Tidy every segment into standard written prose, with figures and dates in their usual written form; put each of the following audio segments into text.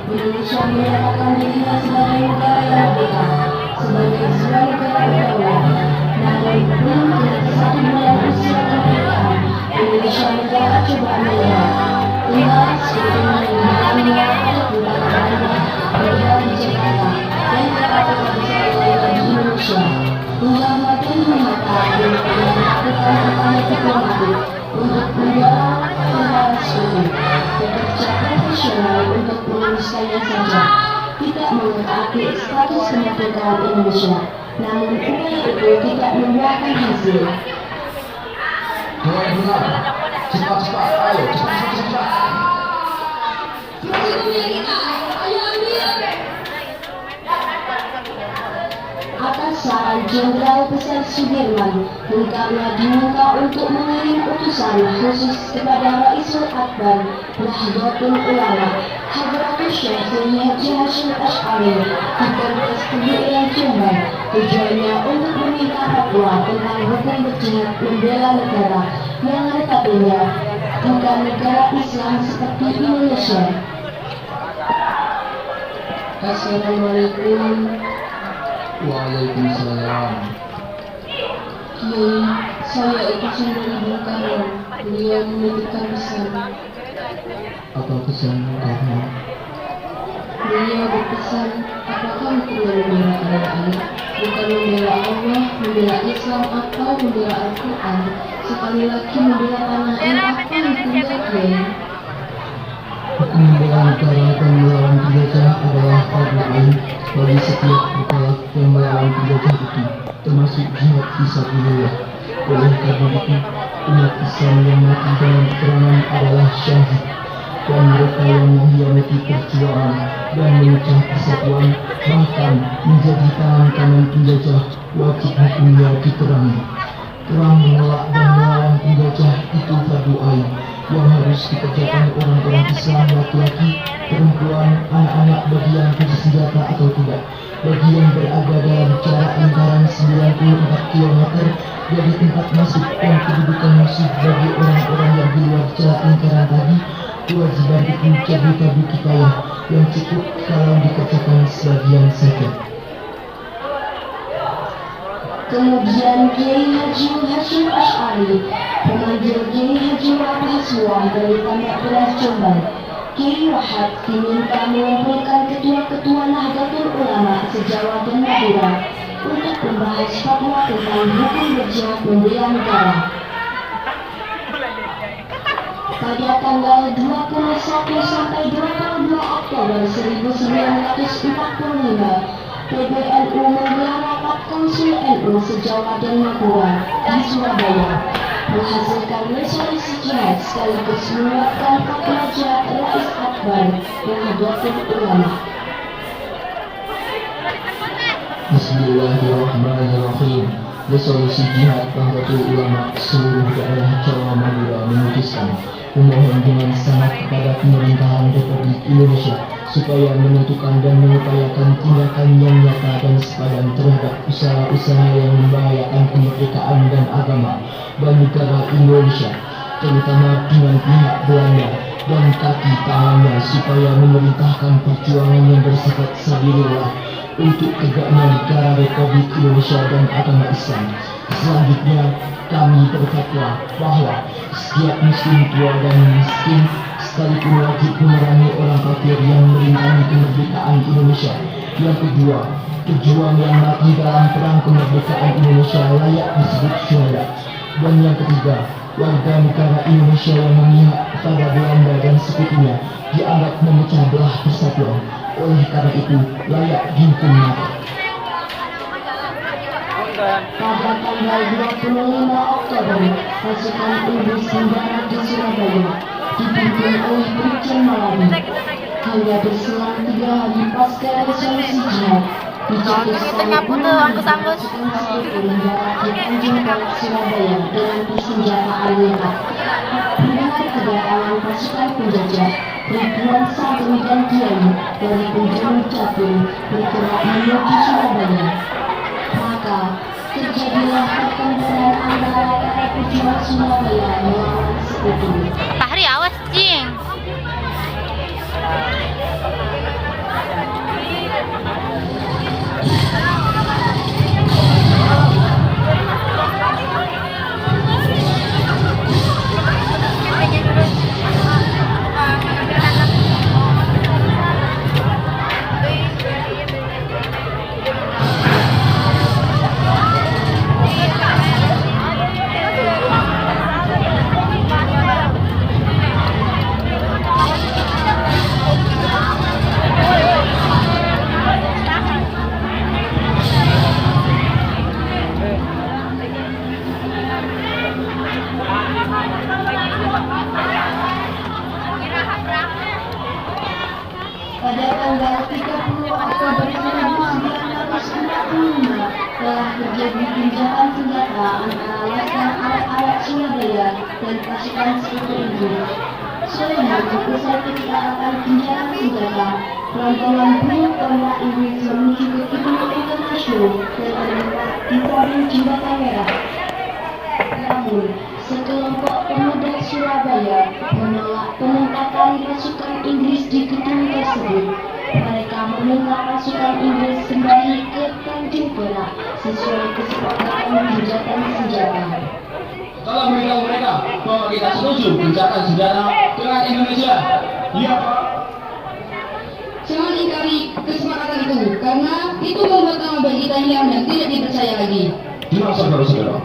Indonesia menyatakan dirinya sebagai negara yang merdeka, sebagai sebuah negara berdaulat. Namun belum genap 1 bulan usia kemerdekaan, Indonesia mendapat cobaan menyerang. Tinggal sebetulnya mengalami beberapa berada di Jakarta dan beberapa besar lainnya di Indonesia. Hingga makin mengatakan dan melakukan upaya diplomatik untuk mendorong hal seperti bekerja profesional untuk meluluskannya saja, tidak mengetahui status kemerdekaan Indonesia. Namun upaya itu tidak membuahkan hasil. Cepat, ayo, cepat. Atas saran Jenderal Besar Sudirman, Bung Karno diminta untuk mengirim utusan khusus kepada Raisul Akbar Nahdlatul Ulama Hadratus Syekh Haji Hasyim Asy'ari di Polres Teguh Jombang. Tujuannya untuk meminta fatwa tentang hukum berjihad membela negara yang notabene bukan negara Islam seperti Indonesia. Assalamualaikum. Waalaikumsalam. Kiai, saya utusan dari Bung Karno. Beliau menitipkan pesan. Apa pesan Karno? Beliau berpesan, apakah hukumnya membela kerajaan? Bukan membela Allah, membela Islam atau membela Al-Quran? Sekali lagi membela tanah air, apa hukumnya, Kiai? Hukum membela negara dan melawan penjajah adalah fardu ain bagi setiap kepala yang melawan penjajah itu, termasuk jihad fisabilillah. Oleh karena itu, umat Islam yang mati dalam peperangan adalah syahid, dan mereka yang mengkhianati perjuangan dan memecah persatuan, bahkan menjadi tangan kanan penjajah, wajib hukumnya diperangi. Perang menolak dan melawan penjajah itu fardu ain yang harus dikerjakan orang-orang Islam, laki-laki, perempuan, anak-anak, bagi yang bersenjata atau tidak, bagi yang berada dalam jarak lingkaran 94 km dari tempat masuk dan kedudukan musuh. Bagi orang-orang yang di luar jarak lingkaran tadi, kewajiban itu jadi fardu kifayah yang cukup kalau dikerjakan sebagian saja. Kemudian Kiai Haji Hasyim Asy'ari memanggil Kiai Haji Wahab Hasbuah dari Pondok Beras Jombang. Kiai Wahab diminta mengumpulkan ketua-ketua Nahdlatul Ulama se-Jawa dan Madura untuk membahas fatwa tentang hukum berjihad membela negara. Pada tanggal 21 sampai 22 Oktober 1945, PBNU menggelar rapat Konsul NU se-Jawa dan Madura di Surabaya, menghasilkan resolusi jihad sekaligus menguatkan fatwa jihad Rais Akbar Nahdlatul Ulama. Bismillahirrahmanirrahim. Resolusi jihad Nahdlatul Ulama seluruh daerah Jawa Madura memutuskan memohon dengan sangat kepada pemerintahan Republik Indonesia supaya menentukan dan mengupayakan tindakan yang nyata dan sepadan terhadap usaha-usaha yang membahayakan kemerdekaan dan agama dan negara Indonesia, terutama dengan pihak Belanda dan kaki tangannya, supaya memerintahkan perjuangan yang bersifat sabilillah untuk tegaknya negara Republik Indonesia dan agama Islam. Selanjutnya, kami berfatwa bahwa setiap muslim tua dan miskin sekalipun wajib memerangi orang kafir yang merintangi kemerdekaan Indonesia. Yang kedua, pejuang yang mati dalam perang kemerdekaan Indonesia layak disebut syuhada. Dan yang ketiga, warga negara Indonesia yang memihak kepada Belanda dan sekutunya dianggap memecah belah persatuan. Oleh karena itu, layak dihukum mati. Pada tanggal 25 Oktober, pasukan Inggris mendarat di Surabaya, dipimpin oleh Brigjen Malabi. Hanya berselang 3 hari pasca resolusi jihad, Kita nyapu tuh angkus-angkus. Surabaya dengan persenjataan lengkap. Mendengar kedatangan pasukan penjajah, ribuan santri dan kiai dari penjuru Jawa bergerak menuju Surabaya. Maka terjadilah pertempuran antara para pejuang Surabaya melawan Sekutu. Fahri awas cing. Pada tanggal 30 Oktober 1945 telah terjadi gencatan senjata antara Laskar Arab Surabaya dan pasukan Sekutu Inggris. Sorenya usai kesepakatan gencatan senjata, rombongan buruh pemerintah Inggris menuju ke Gedung Internasional dan menetap di samping Jembatan Merah. Namun, sekelompok pemuda Surabaya menolak penempatan pasukan Inggris di gedung tersebut. Mereka meminta pasukan Inggris kembali ke Tanjung Perak sesuai kesepakatan gencatan senjata. Tolong beritahu mereka bahwa kita setuju gencatan senjata dengan Indonesia. Iya, Pak. Jangan ingkari kesepakatan itu, karena itu membuat nama baik kita hilang dan tidak dipercaya lagi. Tenang, saudara-saudara.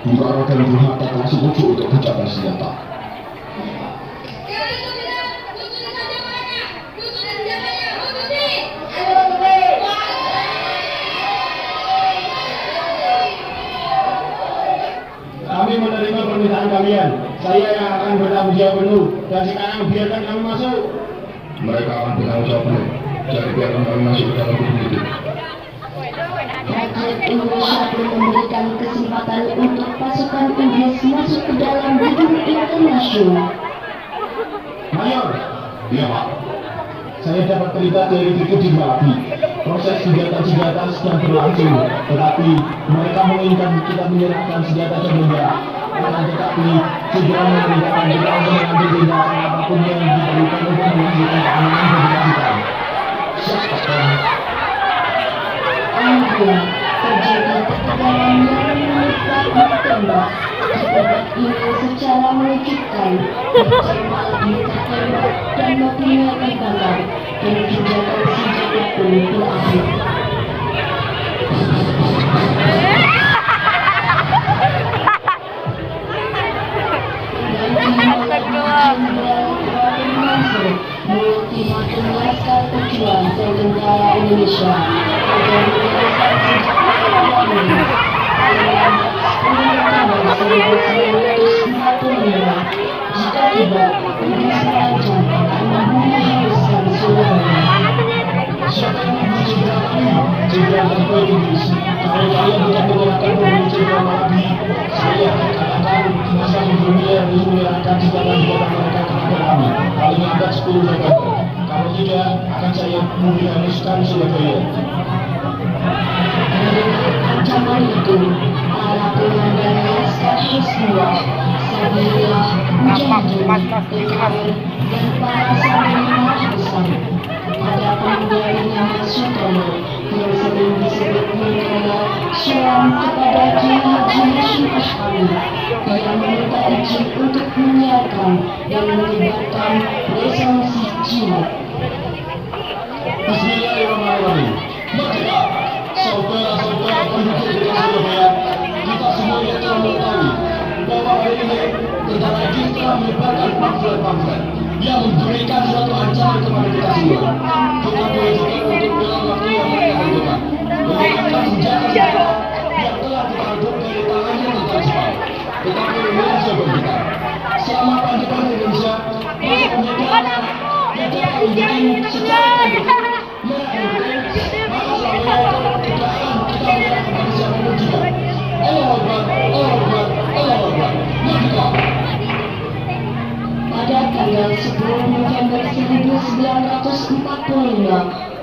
Bung dan Bung Hatta telah setuju untuk gencatan senjata. Kami menerima permintaan kalian. Saya yang akan bertanggung jawab penuh. Dan sekarang biarkan kami masuk. Mereka akan bertanggung jawab penuh. Jadi biarkan kami masuk ke dalam gedung itu. Rakyat Indonesia pun memberikan kesempatan untuk pasukan Inggris masuk ke dalam gedung internasional. Mayor, iya Pak. Saya dapat berita dari berikut di Malawi. Proses senjata-senjata sedang berlangsung, tetapi mereka menginginkan kita menyerahkan senjata dan benda. Akan tetapi segera memerintahkan kita untuk mengambil tindakan apapun yang diperlukan untuk menghasilkan keamanan bagi kita. Kemudian terjadi ketegangan yang menyebabkan tembak. Tembak ini secara mengejutkan, terjebak di tertembak dan mobilnya terbakar, dan gencatan senjata pun berakhir. Mengultimatum Laskar Pejuang dan Tentara Indonesia agar menyelesaikan senjata ini. Pada 1945, jika tidak, Inggris terancam akan membunuh habiskan Surabaya. Siapa yang membunuh senjata ini? Jenderal Tanpa Inggris. Kalau kalian tidak menyerahkan pemilik jenderal Malawi, saya akan katakan masa dunia menyerahkan senjata-senjata mereka kepada kami. Paling lambat 10 November. Kalau tidak, akan saya menghabiskan Surabaya. Ancaman itu, para komandan Laskar Husnullah, Sabilullah, Mujahidin, PKR, dan para santri marah besar. Ada peninggalan Mas Sutomo yang sering disebut dengan suam kepada Kiai Haji Hashim Ash'ari yang meminta izin untuk menyiarkan dan menyebarkan resolusi jihad. Bismillahirrahmanirrahim. Merdeka, saudara-saudara penduduk di Surabaya, kita semuanya telah mengetahui bahwa hari ini tentara Inggris telah menyebarkan pamflet-pamflet yang memberikan suatu ancaman kepada kita semua. Kita diwajibkan untuk dalam waktu yang mereka tentukan menggunakan senjata-senjata yang telah kita aduk dari tangannya tentara Jepang. Tetapi memang sahabat kita, selama pasukan Indonesia masuk menjadi yang dapat menjadi secara pendek, maka selalu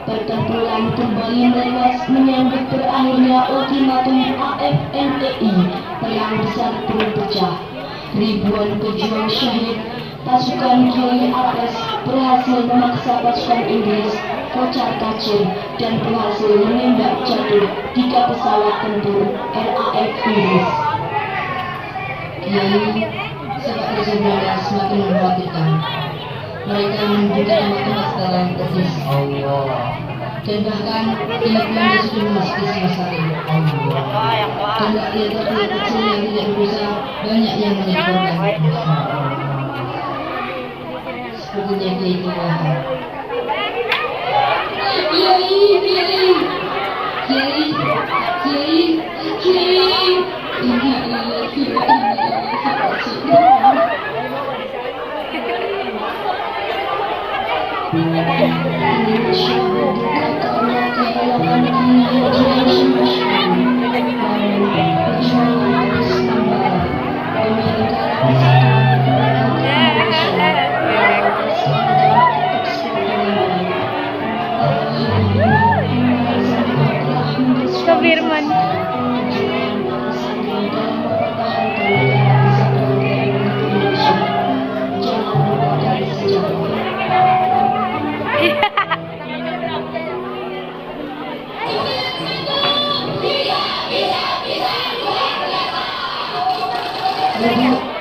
pertempuran kembali meluas menyambut berakhirnya ultimatum AFNTI. Perang besar pun pecah. Ribuan pejuang syahid. Pasukan Kiai Abbas berhasil memaksa pasukan Inggris kocar-kacir dan berhasil menembak jatuh 3 pesawat tempur RAF Inggris. Kiai sepak terjadi semakin mengkhawatirkan. Mereka menunjukkan matematik dalam teknis Allah. dan bahkan pihaknya sudah memasuki semester Allah. dan rakyat-rakyat kecil yang tidak berusaha banyak yang menjadi korban. Sepertinya Kiai kelelahan. Ke Firman. Jadi